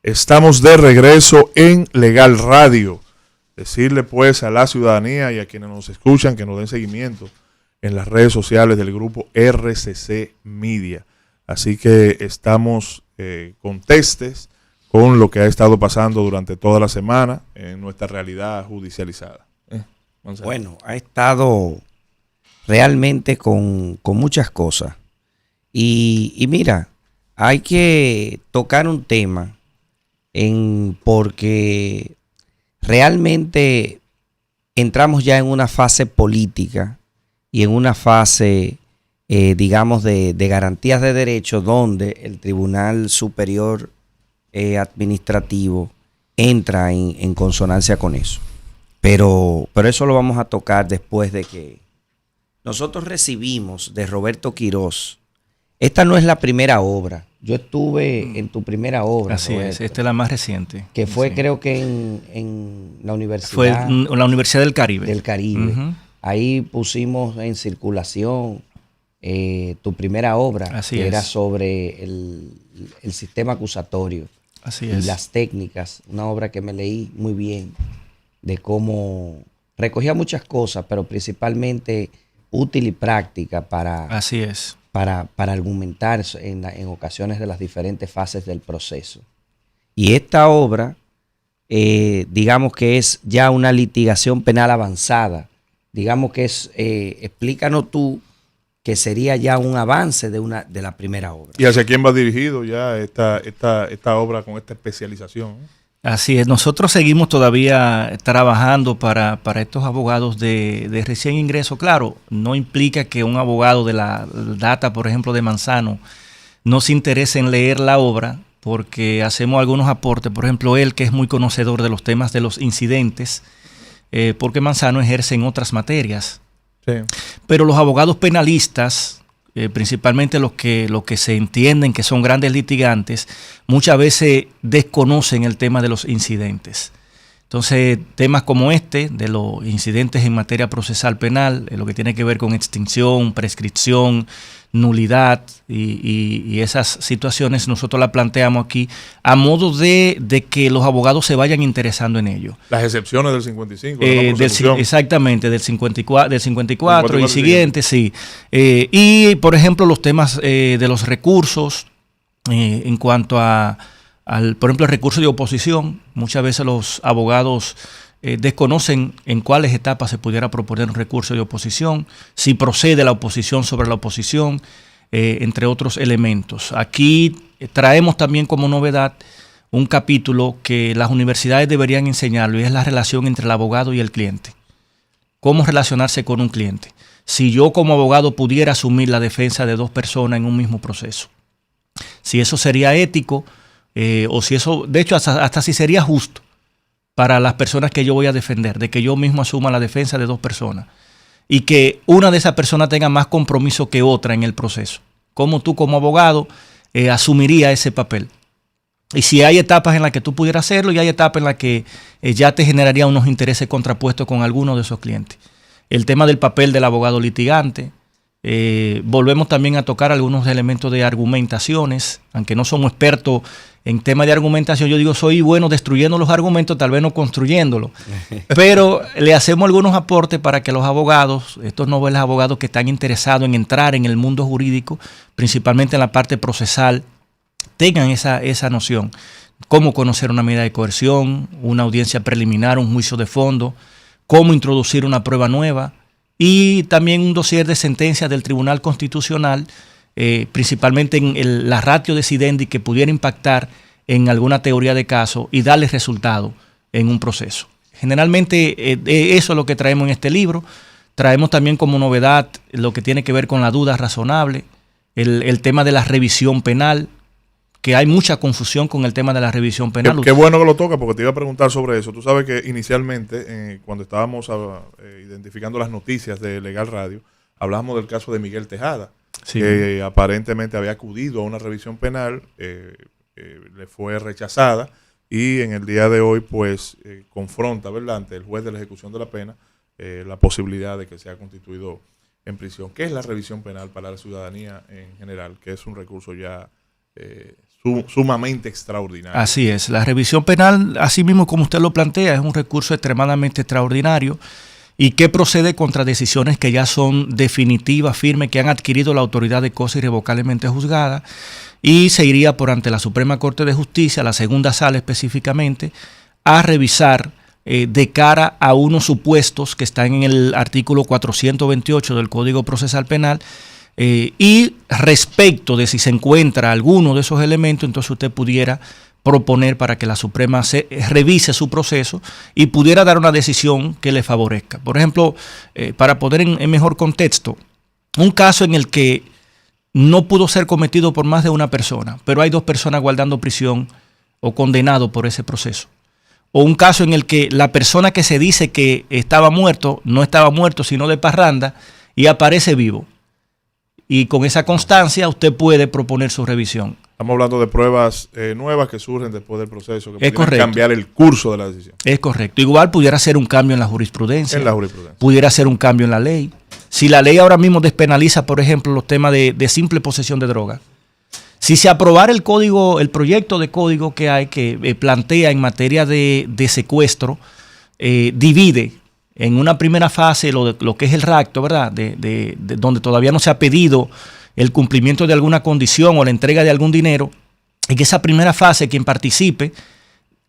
Estamos de regreso en Legal Radio. Decirle pues a la ciudadanía y a quienes nos escuchan que nos den seguimiento en las redes sociales del grupo RCC Media. Así que estamos contestes con lo que ha estado pasando durante toda la semana en nuestra realidad judicializada. Bueno, ha estado realmente con muchas cosas. Y mira, hay que tocar un tema porque realmente entramos ya en una fase política y en una fase, digamos, de garantías de derechos donde el Tribunal Superior Administrativo entra en consonancia con eso. Pero eso lo vamos a tocar después de que nosotros recibimos de Roberto Quirós. Esta no es la primera obra. Yo estuve en tu primera obra. Así Roberto, es, esta es la más reciente. que fue sí. Creo que en la universidad. Fue en la Universidad del Caribe. Del Caribe. Uh-huh. Ahí pusimos en circulación tu primera obra, Así que es. era sobre el sistema acusatorio. Así y es. las técnicas. Una obra que me leí muy bien, de cómo recogía muchas cosas, pero principalmente útil y práctica para... Así es. Para argumentar en ocasiones de las diferentes fases del proceso. Y esta obra, digamos que es ya una litigación penal avanzada. Digamos que es, explícanos tú, que sería ya un avance de la primera obra. ¿Y hacia quién va dirigido ya esta obra con esta especialización? Así es, nosotros seguimos todavía trabajando para estos abogados de recién ingreso. Claro, no implica que un abogado de la data, por ejemplo, de Manzano, no se interese en leer la obra, porque hacemos algunos aportes. Por ejemplo, él, que es muy conocedor de los temas de los incidentes, porque Manzano ejerce en otras materias. Sí. Pero los abogados penalistas, principalmente los que se entienden que son grandes litigantes, muchas veces desconocen el tema de los incidentes. Entonces, temas como este, de los incidentes en materia procesal penal, lo que tiene que ver con extinción, prescripción, nulidad y esas situaciones, nosotros las planteamos aquí a modo de que los abogados se vayan interesando en ello. Las excepciones del 55. Exactamente, del 54 y siguiente, sí. Y, por ejemplo, los temas de los recursos en cuanto por ejemplo, el recurso de oposición. Muchas veces los abogados desconocen en cuáles etapas se pudiera proponer un recurso de oposición, si procede la oposición sobre la oposición, entre otros elementos. Aquí traemos también como novedad un capítulo que las universidades deberían enseñarlo, y es la relación entre el abogado y el cliente. Cómo relacionarse con un cliente. Si yo como abogado pudiera asumir la defensa de dos personas en un mismo proceso. Si eso sería ético, o si eso, de hecho, hasta si sería justo para las personas que yo voy a defender, de que yo mismo asuma la defensa de dos personas y que una de esas personas tenga más compromiso que otra en el proceso. ¿Cómo tú como abogado asumirías ese papel? Y si hay etapas en las que tú pudieras hacerlo y hay etapas en las que ya te generaría unos intereses contrapuestos con alguno de esos clientes. El tema del papel del abogado litigante. Volvemos también a tocar algunos elementos de argumentaciones, aunque no somos expertos en temas de argumentación. Yo digo, soy bueno destruyendo los argumentos, tal vez no construyéndolos, pero le hacemos algunos aportes para que los abogados, estos nobles abogados que están interesados en entrar en el mundo jurídico, principalmente en la parte procesal, tengan esa noción. Cómo conocer una medida de coerción, una audiencia preliminar, un juicio de fondo, cómo introducir una prueba nueva, y también un dossier de sentencias del Tribunal Constitucional, principalmente en la ratio decidendi, que pudiera impactar en alguna teoría de caso y darle resultado en un proceso. Generalmente eso es lo que traemos en este libro. Traemos también como novedad lo que tiene que ver con la duda razonable, el tema de la revisión penal, que hay mucha confusión con el tema de la revisión penal. Qué bueno que lo toca, porque te iba a preguntar sobre eso. Tú sabes que inicialmente, cuando estábamos identificando las noticias de Legal Radio, hablábamos del caso de Miguel Tejada, sí, que aparentemente había acudido a una revisión penal, le fue rechazada, y en el día de hoy pues confronta, ¿verdad?, ante el juez de la ejecución de la pena la posibilidad de que sea constituido en prisión. ¿Qué es la revisión penal para la ciudadanía en general? Que es un recurso ya sumamente extraordinario. Así es, la revisión penal, así mismo como usted lo plantea, es un recurso extremadamente extraordinario y que procede contra decisiones que ya son definitivas, firmes, que han adquirido la autoridad de cosa irrevocablemente juzgada, y se iría por ante la Suprema Corte de Justicia, la segunda sala específicamente, a revisar de cara a unos supuestos que están en el artículo 428 del Código Procesal Penal, y respecto de si se encuentra alguno de esos elementos, entonces usted pudiera proponer para que la Suprema revise su proceso y pudiera dar una decisión que le favorezca. Por ejemplo, para poner en mejor contexto, un caso en el que no pudo ser cometido por más de una persona, pero hay 2 personas guardando prisión o condenado por ese proceso. O un caso en el que la persona que se dice que estaba muerto, no estaba muerto, sino de parranda, y aparece vivo. Y con esa constancia usted puede proponer su revisión. Estamos hablando de pruebas nuevas que surgen después del proceso, que pueden cambiar el curso de la decisión. Es correcto. Igual pudiera ser un cambio en la jurisprudencia. En la jurisprudencia. Pudiera ser un cambio en la ley. Si la ley ahora mismo despenaliza, por ejemplo, los temas de simple posesión de droga. Si se aprobara el proyecto de código que hay, que plantea en materia de secuestro, divide en una primera fase lo que es el rapto, ¿verdad? De donde todavía no se ha pedido el cumplimiento de alguna condición o la entrega de algún dinero, y que esa primera fase, quien participe,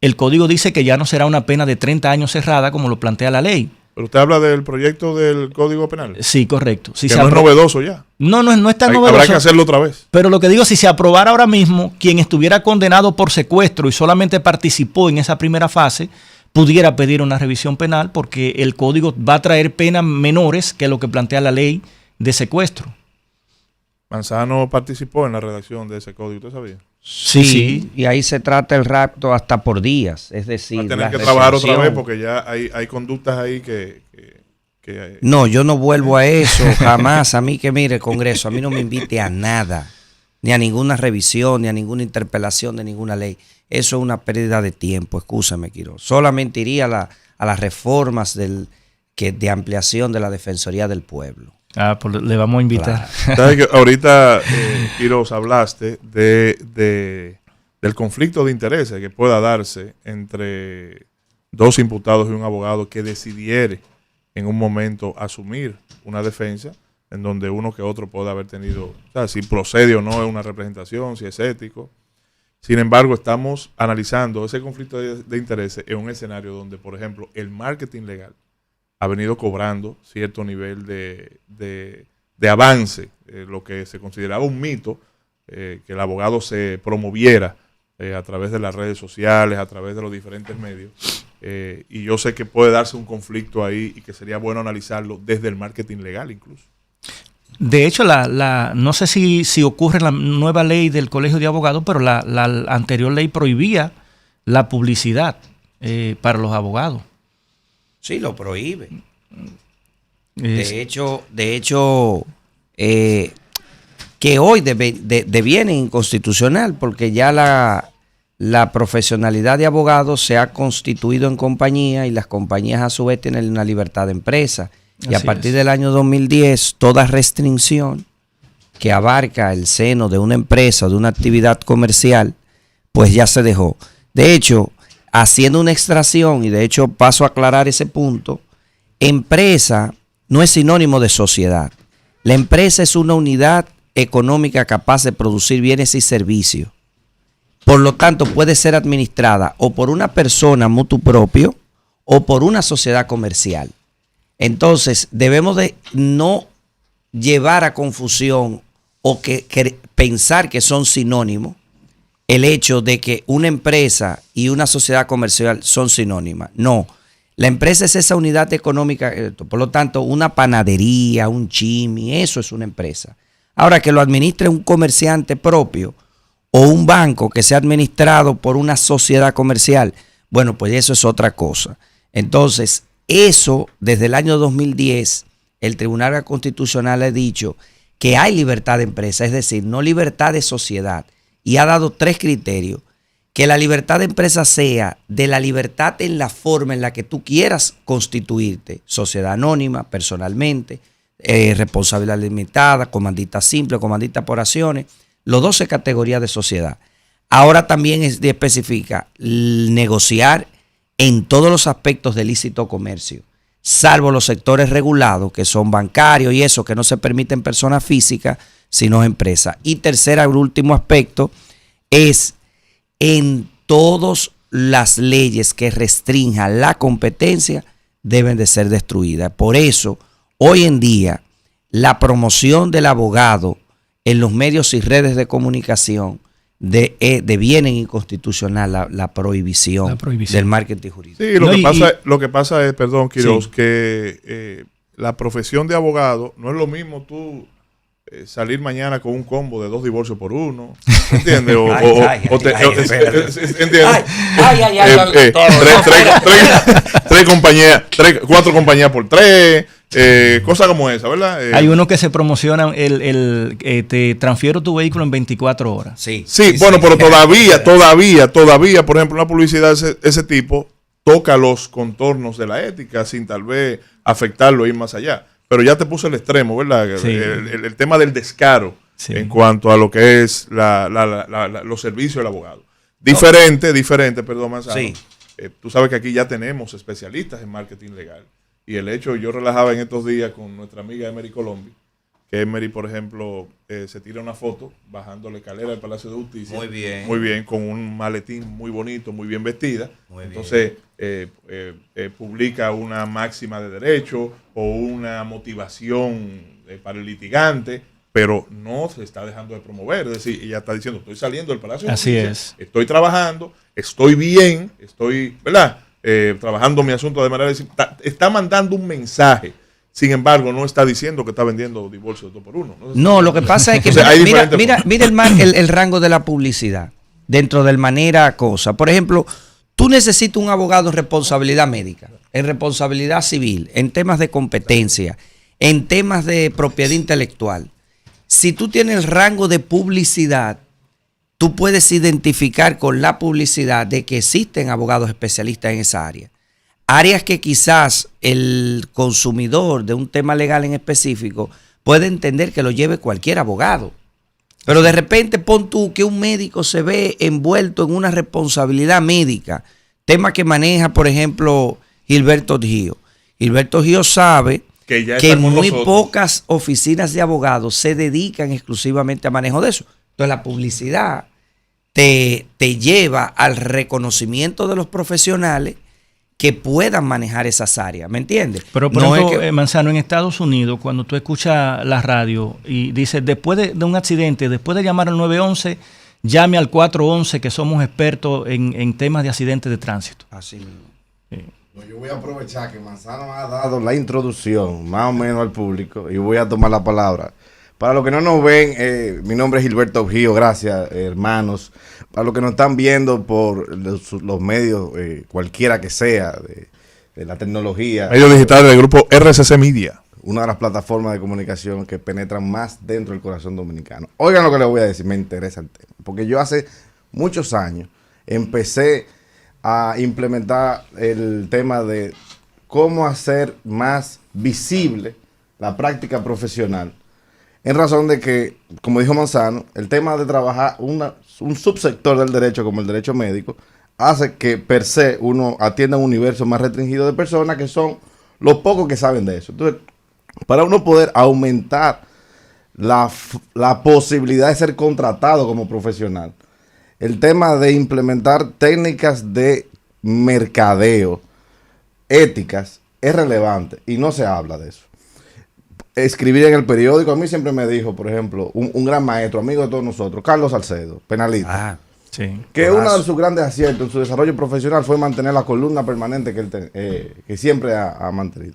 el código dice que ya no será una pena de 30 años cerrada como lo plantea la ley. Pero usted habla del proyecto del Código Penal. Sí, correcto. Si que no es novedoso ya. No es tan novedoso. Habrá que hacerlo otra vez. Pero lo que digo, si se aprobara ahora mismo, quien estuviera condenado por secuestro y solamente participó en esa primera fase, pudiera pedir una revisión penal, porque el código va a traer penas menores que lo que plantea la ley de secuestro. Manzano participó en la redacción de ese código, ¿usted sabía? Sí, y ahí se trata el rapto hasta por días, es decir... Va a tener que trabajar otra vez porque ya hay conductas ahí que No, yo no vuelvo a eso, jamás. A mí que mire, Congreso, a mí no me invite a nada, ni a ninguna revisión, ni a ninguna interpelación de ninguna ley. Eso es una pérdida de tiempo, escúchame, Quiroz. Solamente iría a las reformas de ampliación de la Defensoría del Pueblo. Pues le vamos a invitar. Claro. ¿Sabes que ahorita, Quiroz, hablaste del conflicto de intereses que pueda darse entre 2 imputados y un abogado que decidiere en un momento asumir una defensa en donde uno que otro puede haber tenido, o sea, si procede o no es una representación, si es ético? Sin embargo, estamos analizando ese conflicto de intereses en un escenario donde, por ejemplo, el marketing legal ha venido cobrando cierto nivel de avance, lo que se consideraba un mito, que el abogado se promoviera a través de las redes sociales, a través de los diferentes medios. Y yo sé que puede darse un conflicto ahí y que sería bueno analizarlo desde el marketing legal incluso. De hecho, no sé si ocurre en la nueva ley del Colegio de Abogados, pero la anterior ley prohibía la publicidad para los abogados. Sí, lo prohíbe. De hecho, que hoy deviene inconstitucional porque ya la profesionalidad de abogados se ha constituido en compañía y las compañías a su vez tienen una libertad de empresa. Y a partir del año 2010, toda restricción que abarca el seno de una empresa o de una actividad comercial, pues ya se dejó. De hecho, haciendo una extracción, y de hecho paso a aclarar ese punto, empresa no es sinónimo de sociedad. La empresa es una unidad económica capaz de producir bienes y servicios. Por lo tanto, puede ser administrada o por una persona mutuo propio o por una sociedad comercial. Entonces, debemos de no llevar a confusión o que pensar que son sinónimos el hecho de que una empresa y una sociedad comercial son sinónimas. No, la empresa es esa unidad económica, por lo tanto, una panadería, un chimi, eso es una empresa. Ahora, que lo administre un comerciante propio o un banco que sea administrado por una sociedad comercial, bueno, pues eso es otra cosa. Entonces, eso, desde el año 2010, el Tribunal Constitucional ha dicho que hay libertad de empresa, es decir, no libertad de sociedad, y ha dado 3 criterios. Que la libertad de empresa sea de la libertad en la forma en la que tú quieras constituirte, sociedad anónima, personalmente, responsabilidad limitada, comandita simple, comandita por acciones, los 12 categorías de sociedad. Ahora también especifica negociar en todos los aspectos del lícito comercio, salvo los sectores regulados, que son bancarios y eso, que no se permiten personas físicas, sino empresas. Y tercer, último aspecto, es en todas las leyes que restrinjan la competencia deben de ser destruidas. Por eso, hoy en día, la promoción del abogado en los medios y redes de comunicación deviene inconstitucional la prohibición del marketing jurídico. Sí, lo que pasa es, perdón, Quiroz, sí, que la profesión de abogado no es lo mismo tú salir mañana con un combo de 2 divorcios por 1, ¿entiendes? Tres compañías, 4 compañías por 3, cosas como esa, ¿verdad? Hay uno que se promociona, te transfiero tu vehículo en 24 horas. Sí, bueno, pero todavía, por ejemplo, una publicidad de ese tipo toca los contornos de la ética sin tal vez afectarlo e ir más allá. Pero ya te puse el extremo, ¿verdad? Sí. El tema del descaro, sí, en cuanto a lo que es los servicios del abogado. Diferente, perdón, Manzano. Sí. Tú sabes que aquí ya tenemos especialistas en marketing legal. Y el hecho, yo relajaba en estos días con nuestra amiga Emery Colombi, que Emery, por ejemplo, se tira una foto bajando la escalera del Palacio de Justicia. Muy bien. Muy bien, con un maletín muy bonito, muy bien vestida. Muy Entonces, publica una máxima de derecho o una motivación para el litigante, pero no se está dejando de promover. Es decir, ella está diciendo, estoy saliendo del Palacio de Justicia. Así es. Estoy trabajando, estoy bien, ¿verdad? Trabajando mi asunto de manera... Está mandando un mensaje. Sin embargo, no está diciendo que está vendiendo divorcios de 2x1. No, lo que pasa es que mira el rango de la publicidad dentro del manera cosa. Por ejemplo, tú necesitas un abogado en responsabilidad médica, en responsabilidad civil, en temas de competencia, en temas de propiedad intelectual. Si tú tienes el rango de publicidad, tú puedes identificar con la publicidad de que existen abogados especialistas en esa área. Áreas que quizás el consumidor de un tema legal en específico puede entender que lo lleve cualquier abogado. Pero de repente pon tú que un médico se ve envuelto en una responsabilidad médica, tema que maneja, por ejemplo, Gilberto Gio. Gilberto Gio sabe que muy pocas oficinas de abogados se dedican exclusivamente a manejo de eso. Entonces la publicidad te lleva al reconocimiento de los profesionales que puedan manejar esas áreas, ¿me entiendes? Pero por ejemplo, Manzano, en Estados Unidos, cuando tú escuchas la radio y dices, después de un accidente, después de llamar al 911, llame al 411, que somos expertos en temas de accidentes de tránsito. Así mismo. Sí. Yo voy a aprovechar que Manzano ha dado la introducción, más o menos al público, y voy a tomar la palabra. Para los que no nos ven, mi nombre es Gilberto Gio, gracias, hermanos. Para los que nos están viendo por los medios, cualquiera que sea, de la tecnología. Medios digitales del grupo RCC Media. Una de las plataformas de comunicación que penetran más dentro del corazón dominicano. Oigan lo que les voy a decir, me interesa el tema. Porque yo hace muchos años empecé a implementar el tema de cómo hacer más visible la práctica profesional. En razón de que, como dijo Manzano, el tema de trabajar un subsector del derecho como el derecho médico hace que per se uno atienda un universo más restringido de personas que son los pocos que saben de eso. Entonces, para uno poder aumentar la posibilidad de ser contratado como profesional, el tema de implementar técnicas de mercadeo éticas es relevante y no se habla de eso. Escribir en el periódico, a mí siempre me dijo, por ejemplo, un gran maestro, amigo de todos nosotros, Carlos Salcedo, penalista, que uno de sus grandes aciertos en su desarrollo profesional fue mantener la columna permanente que siempre ha mantenido.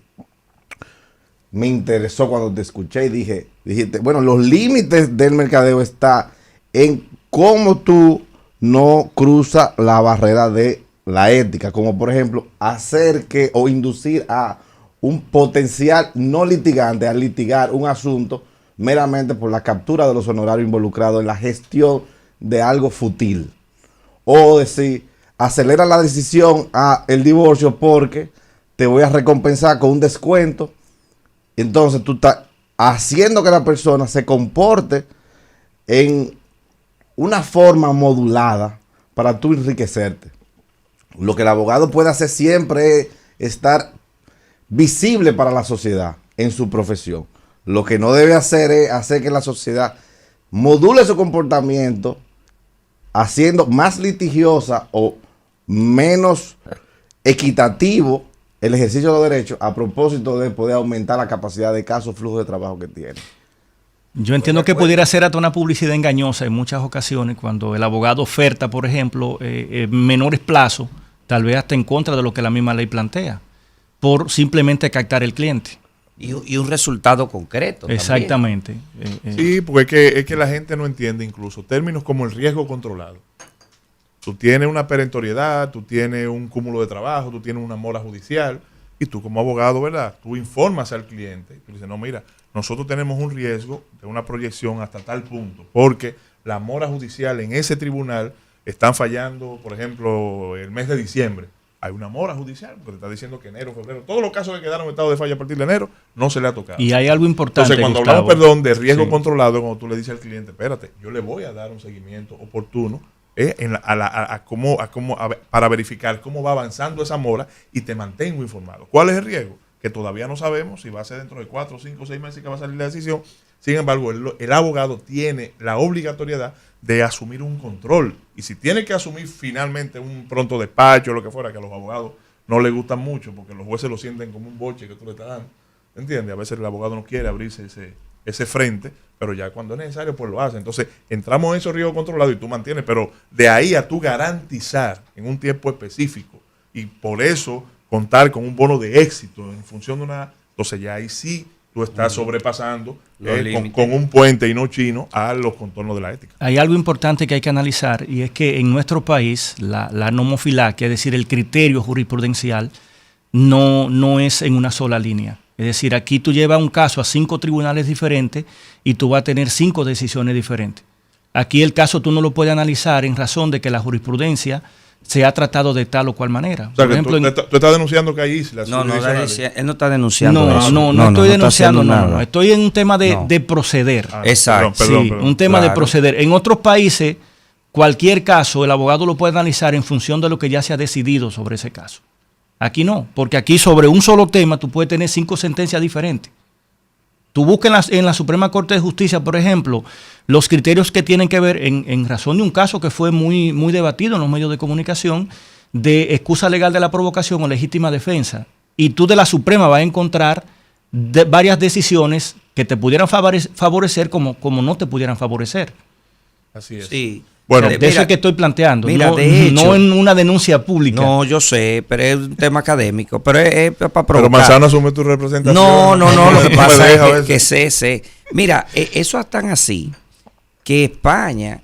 Me interesó cuando te escuché y dijiste, bueno, los límites del mercadeo está en cómo tú no cruzas la barrera de la ética, como por ejemplo, hacer que o inducir a un potencial no litigante a litigar un asunto meramente por la captura de los honorarios involucrados en la gestión de algo fútil. O decir, acelera la decisión a el divorcio porque te voy a recompensar con un descuento. Entonces tú estás haciendo que la persona se comporte en una forma modulada para tú enriquecerte. Lo que el abogado puede hacer siempre es estar visible para la sociedad en su profesión. Lo que no debe hacer es hacer que la sociedad module su comportamiento haciendo más litigiosa o menos equitativo el ejercicio de los derechos a propósito de poder aumentar la capacidad de casos, flujo de trabajo que tiene. Yo entiendo que pudiera ser hasta una publicidad engañosa en muchas ocasiones cuando el abogado oferta, por ejemplo, menores plazos, tal vez hasta en contra de lo que la misma ley plantea, por simplemente captar el cliente. Y un resultado concreto. Exactamente. Sí, porque es que la gente no entiende incluso términos como el riesgo controlado. Tú tienes una perentoriedad, tú tienes un cúmulo de trabajo, tú tienes una mora judicial y tú como abogado, ¿verdad? Tú informas al cliente. Tú dices, no, mira, nosotros tenemos un riesgo de una proyección hasta tal punto porque la mora judicial en ese tribunal están fallando, por ejemplo, el mes de diciembre. Hay una mora judicial, porque te está diciendo que enero, febrero, todos los casos que quedaron en estado de falla a partir de enero, no se le ha tocado. Y hay algo importante, entonces, cuando Gustavo, hablamos, de riesgo controlado, cuando tú le dices al cliente, espérate, yo le voy a dar un seguimiento oportuno para verificar cómo va avanzando esa mora y te mantengo informado. ¿Cuál es el riesgo? Que todavía no sabemos si va a ser dentro de 4, 5, 6 meses que va a salir la decisión. Sin embargo, el abogado tiene la obligatoriedad de asumir un control. Y si tiene que asumir finalmente un pronto despacho o lo que fuera, que a los abogados no les gustan mucho, porque los jueces lo sienten como un boche que tú le estás dando. ¿Entiendes? A veces el abogado no quiere abrirse ese frente, pero ya cuando es necesario, pues lo hace. Entonces, entramos en esos riesgos controlados y tú mantienes, pero de ahí a tú garantizar en un tiempo específico y por eso contar con un bono de éxito en función de una... Entonces ya ahí sí tú estás sobrepasando con un puente y no chino a los contornos de la ética. Hay algo importante que hay que analizar y es que en nuestro país la nomofilaquia, es decir, el criterio jurisprudencial, no es en una sola línea. Es decir, aquí tú llevas un caso a 5 tribunales diferentes y tú vas a tener 5 decisiones diferentes. Aquí el caso tú no lo puedes analizar en razón de que la jurisprudencia se ha tratado de tal o cual manera. O sea, por ejemplo, tú estás denunciando que hay islas. No, él no está denunciando eso. No estoy denunciando nada. Estoy en un tema de proceder. Exacto. Perdón, un tema de proceder. En otros países, cualquier caso, el abogado lo puede analizar en función de lo que ya se ha decidido sobre ese caso. Aquí no, porque aquí sobre un solo tema tú puedes tener 5 sentencias diferentes. Tú buscas en la Suprema Corte de Justicia, por ejemplo, los criterios que tienen que ver en razón de un caso que fue muy, muy debatido en los medios de comunicación de excusa legal de la provocación o legítima defensa. Y tú de la Suprema vas a encontrar varias decisiones que te pudieran favorecer como no te pudieran favorecer. Así es. Sí. Bueno, de eso es que estoy planteando, de hecho, no en una denuncia pública. No, yo sé, pero es un tema académico, pero es para provocar. Pero Manzano asume tu representación. No, lo que pasa es que sé. Mira, eso es tan así que España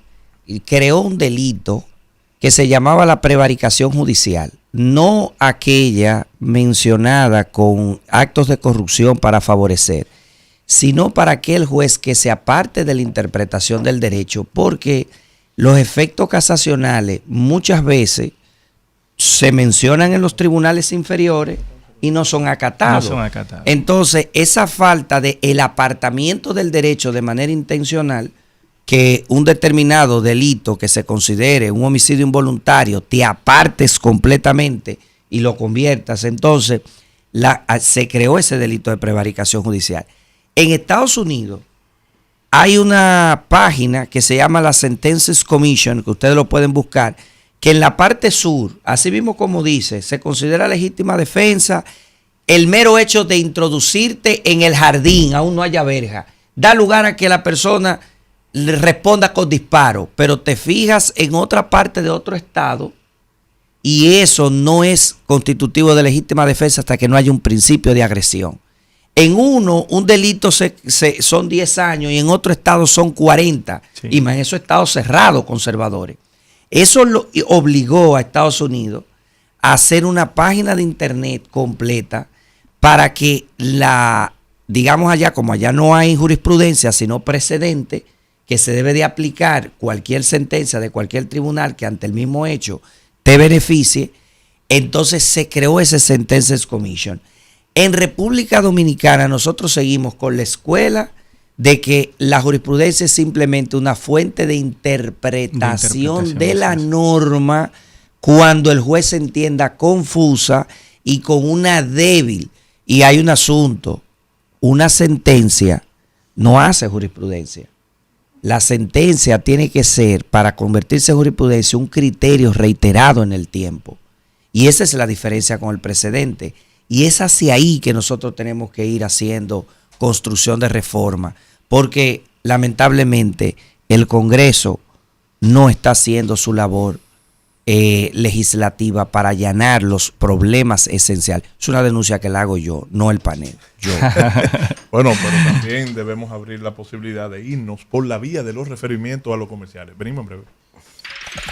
creó un delito que se llamaba la prevaricación judicial, no aquella mencionada con actos de corrupción para favorecer, sino para aquel juez que se aparte de la interpretación del derecho, porque los efectos casacionales muchas veces se mencionan en los tribunales inferiores y no son acatados. Entonces, esa falta de el apartamiento del derecho de manera intencional, que un determinado delito que se considere un homicidio involuntario, te apartes completamente y lo conviertas, entonces se creó ese delito de prevaricación judicial. En Estados Unidos hay una página que se llama la Sentences Commission, que ustedes lo pueden buscar, que en la parte sur, así mismo como dice, se considera legítima defensa el mero hecho de introducirte en el jardín, aún no haya verja, da lugar a que la persona le responda con disparo, pero te fijas en otra parte de otro estado y eso no es constitutivo de legítima defensa hasta que no haya un principio de agresión. En uno, un delito son 10 años y en otro estado son 40. Sí. Y más en esos estados cerrados, conservadores. Eso obligó a Estados Unidos a hacer una página de internet completa para que digamos allá, como allá no hay jurisprudencia, sino precedente, que se debe de aplicar cualquier sentencia de cualquier tribunal que ante el mismo hecho te beneficie, entonces se creó ese Sentences Commission. En República Dominicana nosotros seguimos con la escuela de que la jurisprudencia es simplemente una fuente de interpretación de la norma cuando el juez se entienda confusa y con una débil. Y hay un asunto, una sentencia no hace jurisprudencia. La sentencia tiene que ser, para convertirse en jurisprudencia, un criterio reiterado en el tiempo. Y esa es la diferencia con el precedente. Y es hacia ahí que nosotros tenemos que ir haciendo construcción de reforma. Porque lamentablemente el Congreso no está haciendo su labor legislativa para allanar los problemas esenciales. Es una denuncia que la hago yo, no el panel. Yo. Bueno, pero también debemos abrir la posibilidad de irnos por la vía de los referimientos a los comerciales. Venimos en breve.